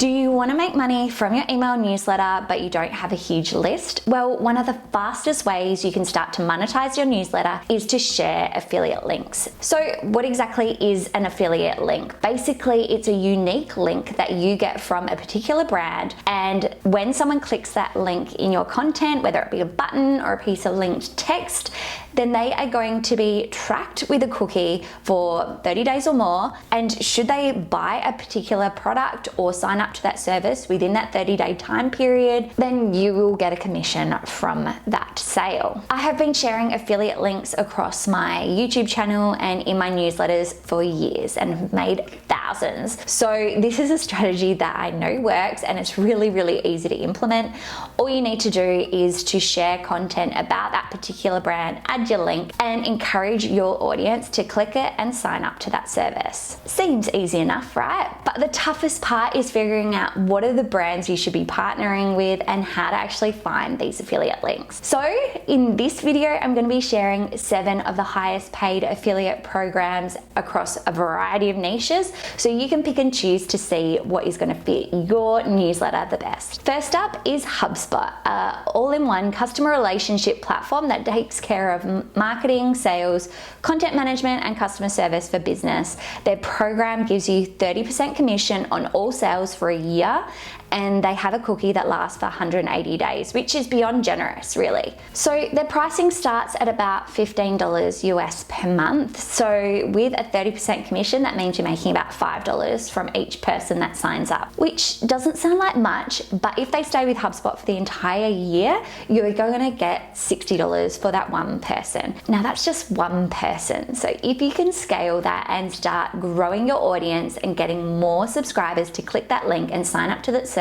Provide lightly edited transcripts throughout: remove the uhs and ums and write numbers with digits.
Do you want to make money from your email newsletter, but you don't have a huge list? Well, one of the fastest ways you can start to monetize your newsletter is to share affiliate links. So what exactly is an affiliate link? Basically, it's a unique link that you get from a particular brand, and when someone clicks that link in your content, whether it be a button or a piece of linked text, then they are going to be tracked with a cookie for 30 days or more. And should they buy a particular product or sign up to that service within that 30-day time period, then you will get a commission from that sale. I have been sharing affiliate links across my YouTube channel and in my newsletters for years and have made thousands. So this is a strategy that I know works, and it's really, really easy to implement. All you need to do is to share content about that particular brand, add your link, and encourage your audience to click it and sign up to that service. Seems easy enough, right? But the toughest part is figuring out what are the brands you should be partnering with and how to actually find these affiliate links. So in this video, I'm going to be sharing 7 of the highest paid affiliate programs across a variety of niches, so you can pick and choose to see what is going to fit your newsletter the best. First up is HubSpot, an all-in-one customer relationship platform that takes care of marketing, sales, content management, and customer service for business. Their program gives you 30% commission on all sales for a year, and they have a cookie that lasts for 180 days, which is beyond generous, really. So their pricing starts at about $15 US per month. So with a 30% commission, that means you're making about $5 from each person that signs up, which doesn't sound like much, but if they stay with HubSpot for the entire year, you're going to get $60 for that one person. Now that's just one person. So if you can scale that and start growing your audience and getting more subscribers to click that link and sign up to that service,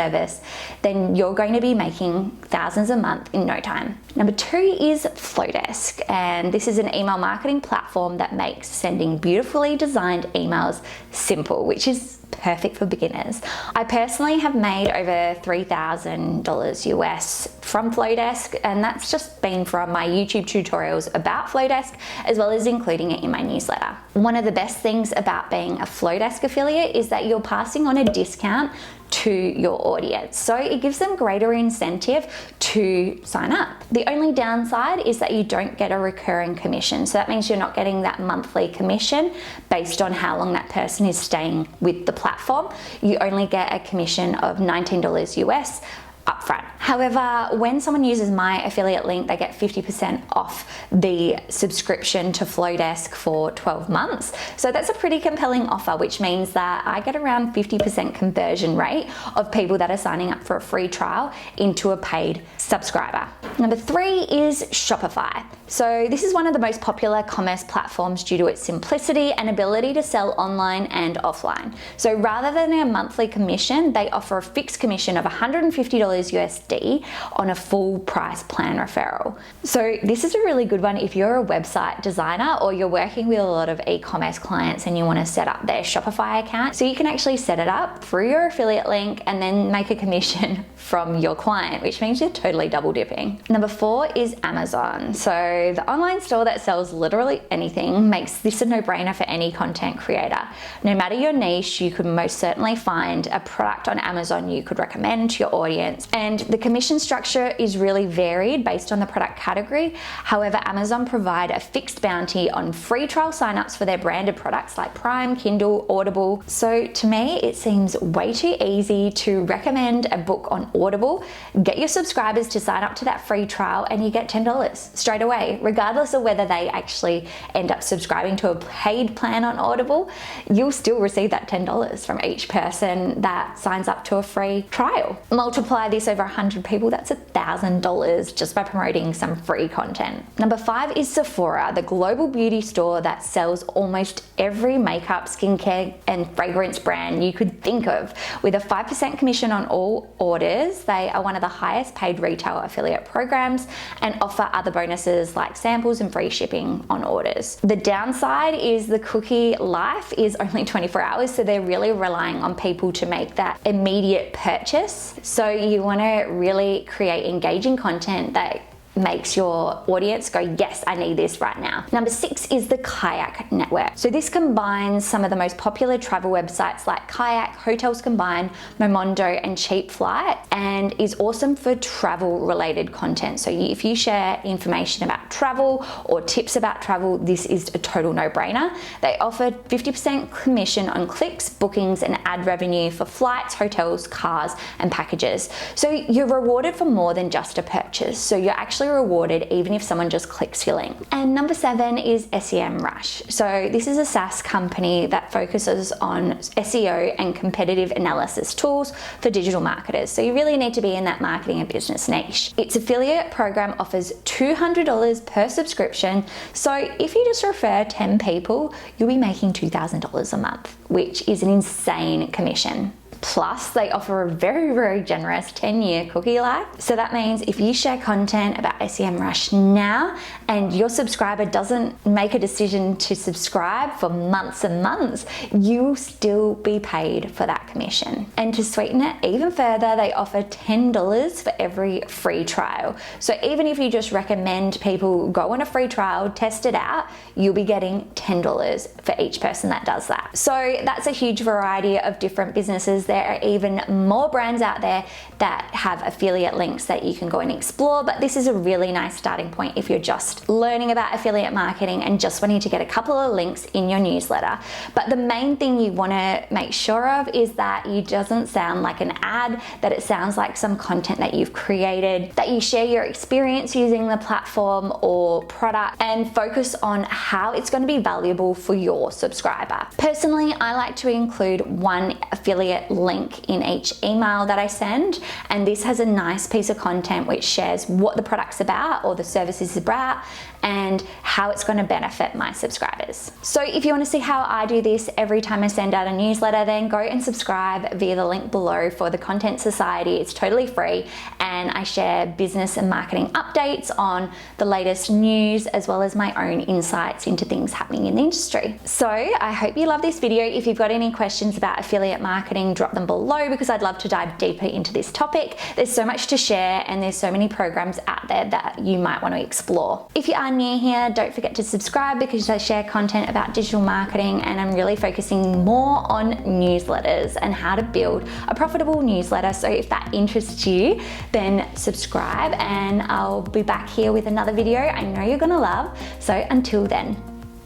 then you're going to be making thousands a month in no time. Number 2 is Flowdesk, and this is an email marketing platform that makes sending beautifully designed emails simple, which is perfect for beginners. I personally have made over $3,000 US from Flowdesk, and that's just been from my YouTube tutorials about Flowdesk, as well as including it in my newsletter. One of the best things about being a Flowdesk affiliate is that you're passing on a discount to your audience, so it gives them greater incentive to sign up. The only downside is that you don't get a recurring commission, so that means you're not getting that monthly commission based on how long that person is staying with the platform. You only get a commission of $19 US upfront. However, when someone uses my affiliate link, they get 50% off the subscription to Flowdesk for 12 months. So that's a pretty compelling offer, which means that I get around 50% conversion rate of people that are signing up for a free trial into a paid subscriber. Number 3 is Shopify. So this is one of the most popular commerce platforms due to its simplicity and ability to sell online and offline. So rather than a monthly commission, they offer a fixed commission of $150 USD on a full price plan referral. So this is a really good one if you're a website designer or you're working with a lot of e-commerce clients and you want to set up their Shopify account. So you can actually set it up through your affiliate link and then make a commission from your client, which means you're totally double dipping. Number 4 is Amazon. So the online store that sells literally anything makes this a no-brainer for any content creator. No matter your niche, you could most certainly find a product on Amazon you could recommend to your audience. And the commission structure is really varied based on the product category. However, Amazon provide a fixed bounty on free trial signups for their branded products like Prime, Kindle, Audible. So to me, it seems way too easy to recommend a book on Audible, get your subscribers to sign up to that free trial, and you get $10 straight away, regardless of whether they actually end up subscribing to a paid plan on Audible. You'll still receive that $10 from each person that signs up to a free trial. Multiply this over 100 people, that's $1,000 just by promoting some free content. Number 5 is Sephora, the global beauty store that sells almost every makeup, skincare, and fragrance brand you could think of. With a 5% commission on all orders, they are one of the highest paid retail affiliate programs and offer other bonuses like samples and free shipping on orders. The downside is the cookie life is only 24 hours, so they're really relying on people to make that immediate purchase. So you want to really create engaging content that makes your audience go, yes, I need this right now. Number 6 is the Kayak Network. So this combines some of the most popular travel websites like Kayak, Hotels Combined, Momondo, and Cheap Flight, and is awesome for travel related content. So if you share information about travel or tips about travel, this is a total no-brainer. They offer 50% commission on clicks, bookings, and ad revenue for flights, hotels, cars, and packages. So you're rewarded for more than just a purchase. So you're actually rewarded even if someone just clicks your link. And number 7 is SEMrush. So this is a SaaS company that focuses on SEO and competitive analysis tools for digital marketers. So you really need to be in that marketing and business niche. Its affiliate program offers $200 per subscription. So if you just refer 10 people, you'll be making $2,000 a month, which is an insane commission. Plus, they offer a very, very generous 10-year cookie life. So that means if you share content about SEMrush now and your subscriber doesn't make a decision to subscribe for months and months, you'll still be paid for that commission. And to sweeten it even further, they offer $10 for every free trial. So even if you just recommend people go on a free trial, test it out, you'll be getting $10 for each person that does that. So that's a huge variety of different businesses. There are even more brands out there that have affiliate links that you can go and explore, but this is a really nice starting point if you're just learning about affiliate marketing and just wanting to get a couple of links in your newsletter. But the main thing you want to make sure of is that it doesn't sound like an ad, that it sounds like some content that you've created, that you share your experience using the platform or product, and focus on how it's going to be valuable for your subscriber. Personally, I like to include one affiliate link in each email that I send, and this has a nice piece of content which shares what the product's about or the service is about and how it's going to benefit my subscribers. So if you want to see how I do this every time I send out a newsletter, then go and subscribe via the link below for the Content Society. It's totally free, and I share business and marketing updates on the latest news as well as my own insights into things happening in the industry. So I hope you love this video. If you've got any questions about affiliate marketing, drop them below because I'd love to dive deeper into this topic. There's so much to share and there's so many programs out there that you might want to explore. If you are new here, don't forget to subscribe because I share content about digital marketing, and I'm really focusing more on newsletters and how to build a profitable newsletter. So if that interests you, then subscribe, and I'll be back here with another video I know you're gonna love. So until then,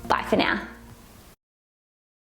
bye for now.